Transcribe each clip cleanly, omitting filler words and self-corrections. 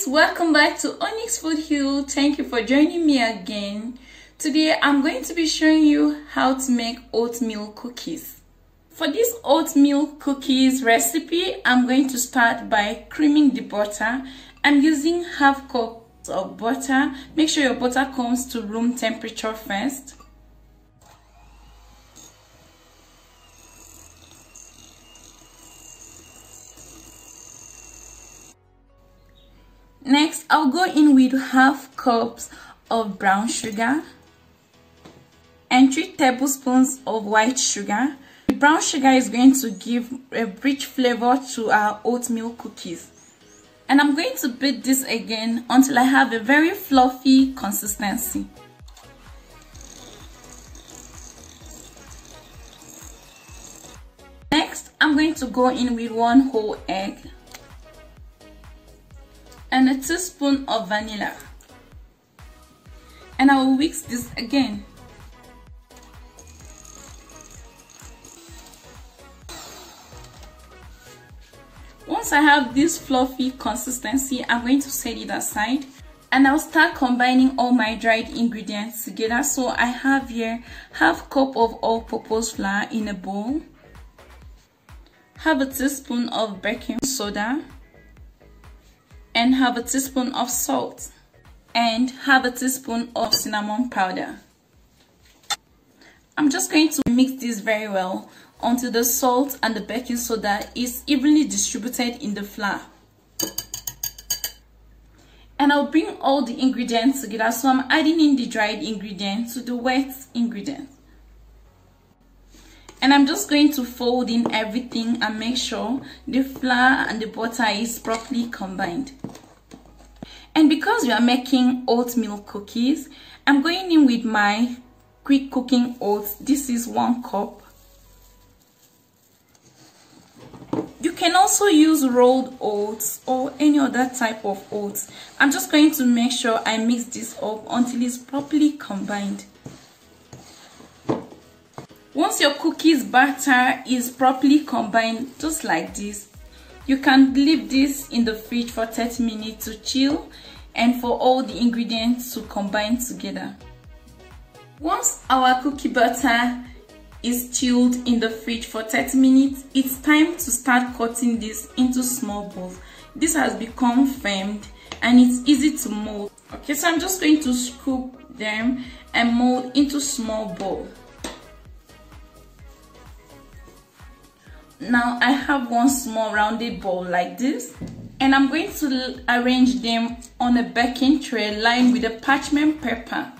welcome back to Onyx Food Hill. Thank you for joining me again. Today I'm going to be showing you how to make oatmeal cookies. For this oatmeal cookies recipe, I'm going to start by creaming the butter. I'm using half cup of butter. Make sure your butter comes to room temperature first. Next, I'll go in with half cups of brown sugar and 3 tablespoons of white sugar. The brown sugar is going to give a rich flavor to our oatmeal cookies. And I'm going to beat this again until I have a very fluffy consistency. Next, I'm going to go in with 1 whole egg and a teaspoon of vanilla, and I will whisk this again. Once I have this fluffy consistency, I'm going to set it aside and I'll start combining all my dried ingredients together. So I have here half cup of all-purpose flour in a bowl, half a teaspoon of baking soda, and half a teaspoon of salt, and half a teaspoon of cinnamon powder. I'm just going to mix this very well until the salt and the baking soda is evenly distributed in the flour. And I'll bring all the ingredients together. So I'm adding in the dried ingredients to the wet ingredients. And I'm just going to fold in everything and make sure the flour and the butter is properly combined. And because we are making oatmeal cookies, I'm going in with my quick cooking oats. This is 1 cup. You can also use rolled oats or any other type of oats. I'm just going to make sure I mix this up until it's properly combined. Once your cookies batter is properly combined, just like this, you can leave this in the fridge for 30 minutes to chill and for all the ingredients to combine together. Once our cookie batter is chilled in the fridge for 30 minutes, it's time to start cutting this into small balls. This has become firmed and it's easy to mold. Okay, so I'm just going to scoop them and mold into small balls. Now I have 1 small rounded ball like this, and I'm going to arrange them on a baking tray lined with a parchment paper.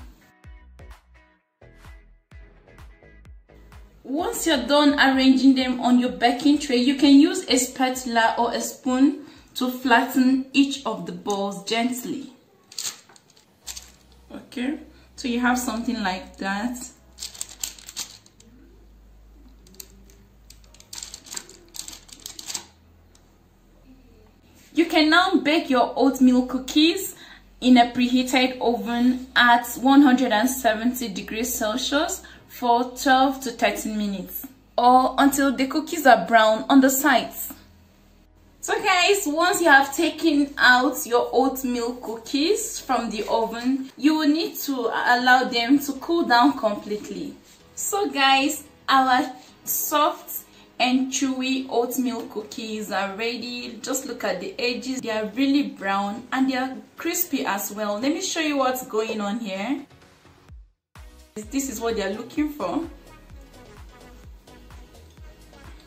Once you're done arranging them on your baking tray, you can use a spatula or a spoon to flatten each of the balls gently. Okay, so you have something like that. You can now bake your oatmeal cookies in a preheated oven at 170 degrees Celsius for 12 to 13 minutes or until the cookies are brown on the sides. So guys, once you have taken out your oatmeal cookies from the oven, you will need to allow them to cool down completely. So guys, our soft and chewy oatmeal cookies are ready. Just look at the edges, they are really brown and they are crispy as well. Let me show you what's going on here. This is what they are looking for.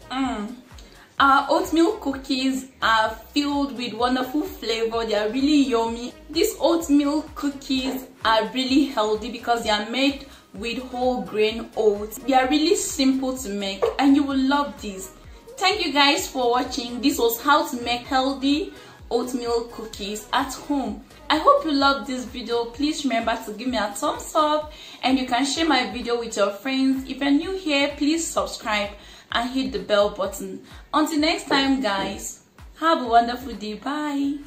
Our oatmeal cookies are filled with wonderful flavor. They are really yummy. These oatmeal cookies are really healthy because they are made with whole grain oats. They are really simple to make and you will love these. Thank you guys for watching. This was how to make healthy oatmeal cookies at home. I hope you loved this video. Please remember to give me a thumbs up and you can share my video with your friends. If you're new here, please subscribe and hit the bell button. Until next time guys, have a wonderful day. Bye.